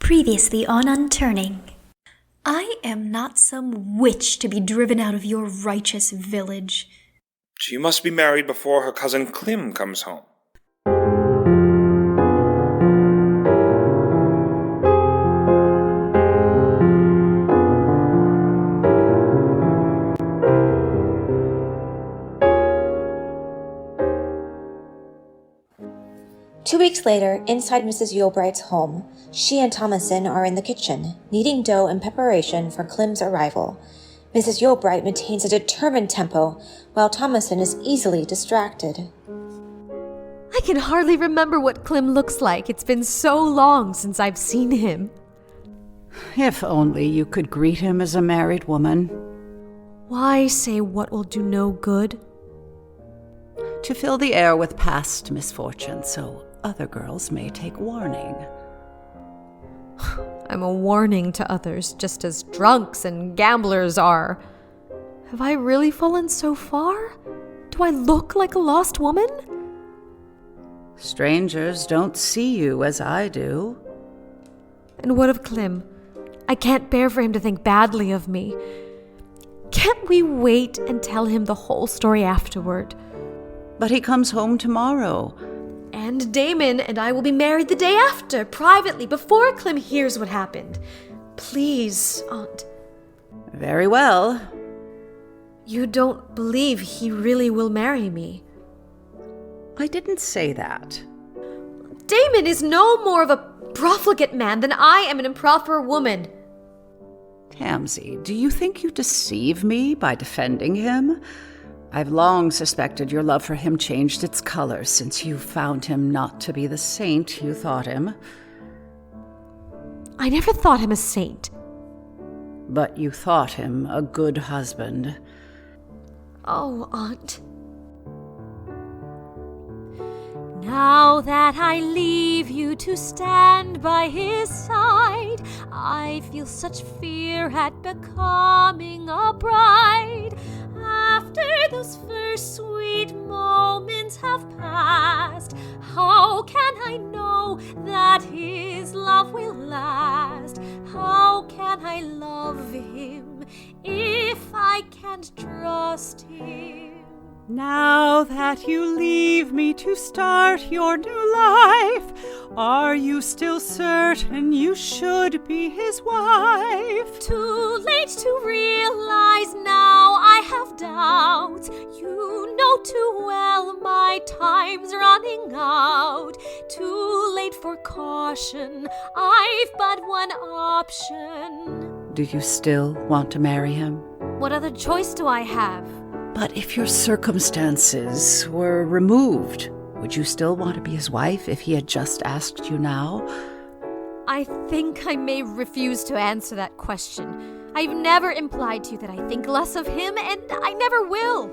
Previously on Unturning. I am not some witch to be driven out of your righteous village. She must be married before her cousin Clym comes home. 2 weeks later, inside Mrs. Yeobright's home, she and Thomasin are in the kitchen, kneading dough in preparation for Clym's arrival. Mrs. Yeobright maintains a determined tempo, while Thomasin is easily distracted. I can hardly remember what Clym looks like. It's been so long since I've seen him. If only you could greet him as a married woman. Why say what will do no good? To fill the air with past misfortune, so other girls may take warning. I'm a warning to others, just as drunks and gamblers are. Have I really fallen so far? Do I look like a lost woman? Strangers don't see you as I do. And what of Clym? I can't bear for him to think badly of me. Can't we wait and tell him the whole story afterward? But he comes home tomorrow. And Damon and I will be married the day after, privately, before Clym hears what happened. Please, Aunt. Very well. You don't believe he really will marry me? I didn't say that. Damon is no more of a profligate man than I am an improper woman. Tansy, do you think you deceive me by defending him? I've long suspected your love for him changed its color since you found him not to be the saint you thought him. I never thought him a saint. But you thought him a good husband. Oh, Aunt. Now that I leave you to stand by his side, I feel such fear at becoming a bride. After those first sweet moments have passed, how can I know that his love will last? How can I love him if I can't trust him? Now that you leave me to start your new life, are you still certain you should be his wife? Too late to realize now I have doubts. You know too well my time's running out. Too late for caution, I've but one option. Do you still want to marry him? What other choice do I have? But if your circumstances were removed, would you still want to be his wife if he had just asked you now? I think I may refuse to answer that question. I've never implied to you that I think less of him, and I never will.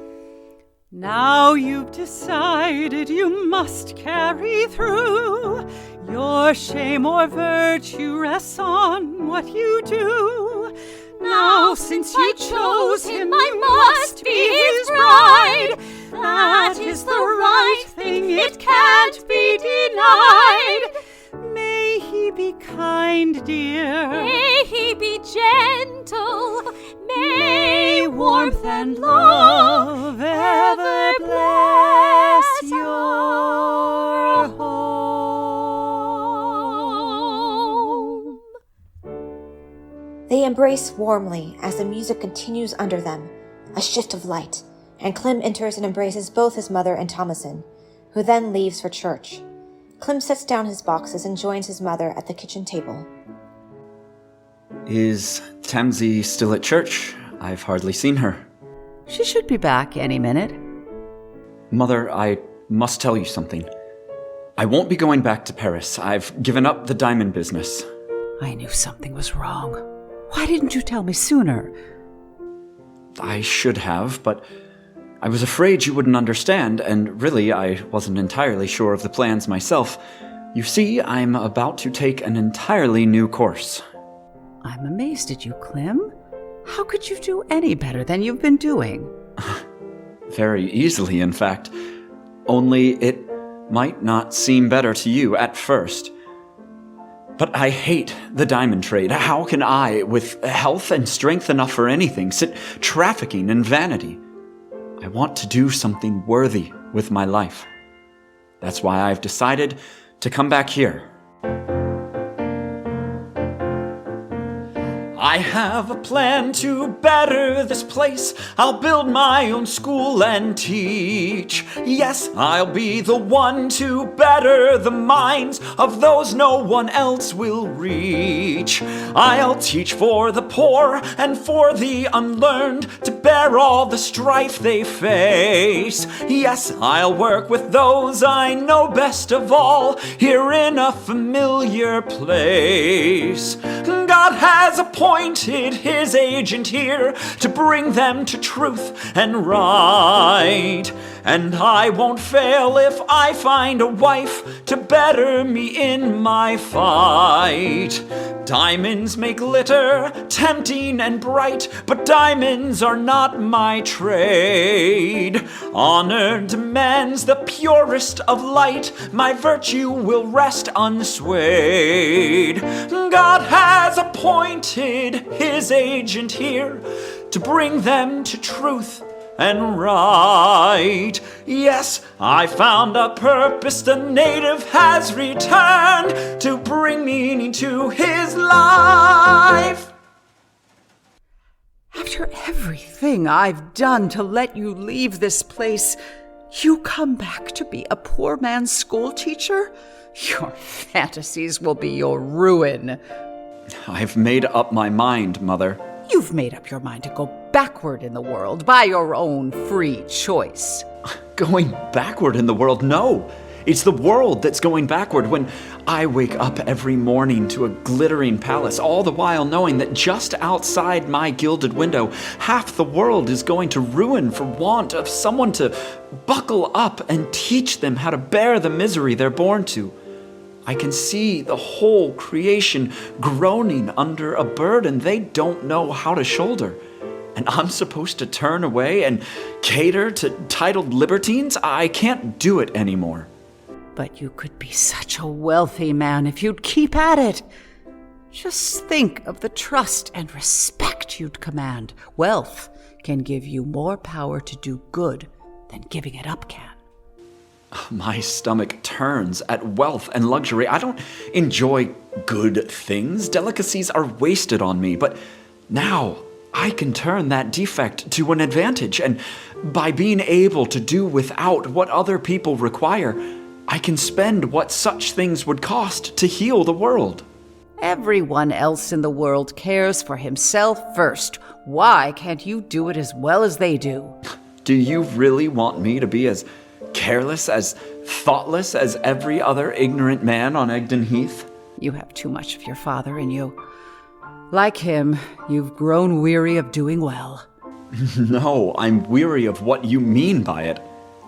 Now you've decided you must carry through. Your shame or virtue rests on what you do. Now, since you chose him, I must be his bride. That is the right thing, it can't be denied. May he be kind, dear. May he be gentle. May warmth and love ever bless your home. They embrace warmly as the music continues under them, a shift of light, and Clym enters and embraces both his mother and Thomasin, who then leaves for church. Clym sets down his boxes and joins his mother at the kitchen table. Is Tansy still at church? I've hardly seen her. She should be back any minute. Mother, I must tell you something. I won't be going back to Paris. I've given up the diamond business. I knew something was wrong. Why didn't you tell me sooner? I should have, but I was afraid you wouldn't understand, and really I wasn't entirely sure of the plans myself. You see, I'm about to take an entirely new course. I'm amazed at you, Clym. How could you do any better than you've been doing? Very easily, in fact. Only it might not seem better to you at first. But I hate the diamond trade. How can I, with health and strength enough for anything, sit trafficking in vanity? I want to do something worthy with my life. That's why I've decided to come back here. I have a plan to better this place. I'll build my own school and teach. Yes, I'll be the one to better the minds of those no one else will reach. I'll teach for the poor and for the unlearned to bear all the strife they face. Yes, I'll work with those I know best of all here in a familiar place. God has appointed his agent here to bring them to truth and right. And I won't fail if I find a wife to better me in my fight. Diamonds may glitter, tempting and bright, but diamonds are not my trade. Honor demands the purest of light, my virtue will rest unswayed. God has appointed his agent here to bring them to truth and right. Yes, I found a purpose, the native has returned to bring meaning to his life. After everything I've done to let you leave this place, you come back to be a poor man's schoolteacher? Your fantasies will be your ruin. I've made up my mind, Mother. You've made up your mind to go backward in the world by your own free choice. Going backward in the world? No. It's the world that's going backward when I wake up every morning to a glittering palace, all the while knowing that just outside my gilded window, half the world is going to ruin for want of someone to buckle up and teach them how to bear the misery they're born to. I can see the whole creation groaning under a burden they don't know how to shoulder. And I'm supposed to turn away and cater to titled libertines? I can't do it anymore. But you could be such a wealthy man if you'd keep at it. Just think of the trust and respect you'd command. Wealth can give you more power to do good than giving it up can. My stomach turns at wealth and luxury. I don't enjoy good things. Delicacies are wasted on me, but now I can turn that defect to an advantage, and by being able to do without what other people require, I can spend what such things would cost to heal the world. Everyone else in the world cares for himself first. Why can't you do it as well as they do? Do you really want me to be as careless, as thoughtless as every other ignorant man on Egdon Heath? You have too much of your father in you. Like him, you've grown weary of doing well. No, I'm weary of what you mean by it.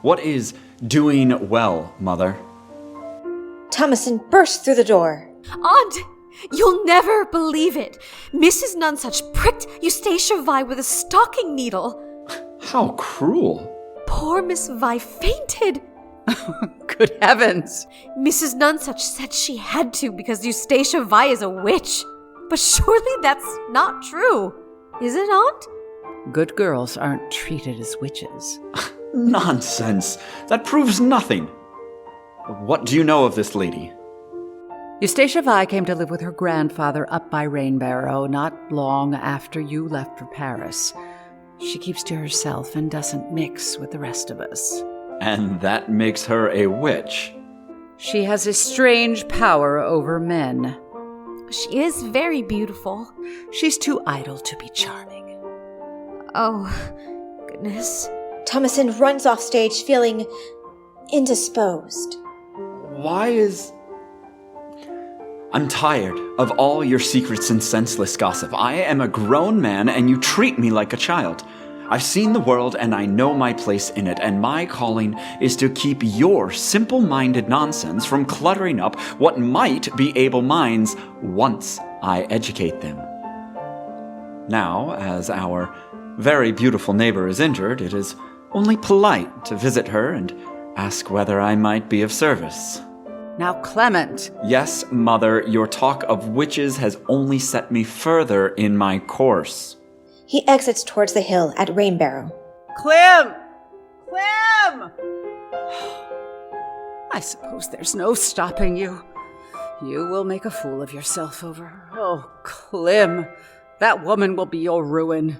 What is doing well, Mother? Thomasin burst through the door. Aunt, you'll never believe it. Mrs. Nonsuch pricked Eustacia Vi with a stocking needle. How cruel. Poor Miss Vi fainted. Good heavens. Mrs. Nonsuch said she had to because Eustacia Vi is a witch. But surely that's not true. Is it, Aunt? Good girls aren't treated as witches. Nonsense. That proves nothing. What do you know of this lady? Eustacia Vi came to live with her grandfather up by Rainbarrow not long after you left for Paris. She keeps to herself and doesn't mix with the rest of us. And that makes her a witch. She has a strange power over men. She is very beautiful. She's too idle to be charming. Oh, goodness. Thomasin runs off stage feeling indisposed. Why is... I'm tired of all your secrets and senseless gossip. I am a grown man and you treat me like a child. I've seen the world and I know my place in it, and my calling is to keep your simple-minded nonsense from cluttering up what might be able minds once I educate them. Now, as our very beautiful neighbor is injured, it is only polite to visit her and ask whether I might be of service. Now, Clement. Yes, Mother, your talk of witches has only set me further in my course. He exits towards the hill at Rainbarrow. Clym! Clym! I suppose there's no stopping you. You will make a fool of yourself over her. Oh, Clym, that woman will be your ruin.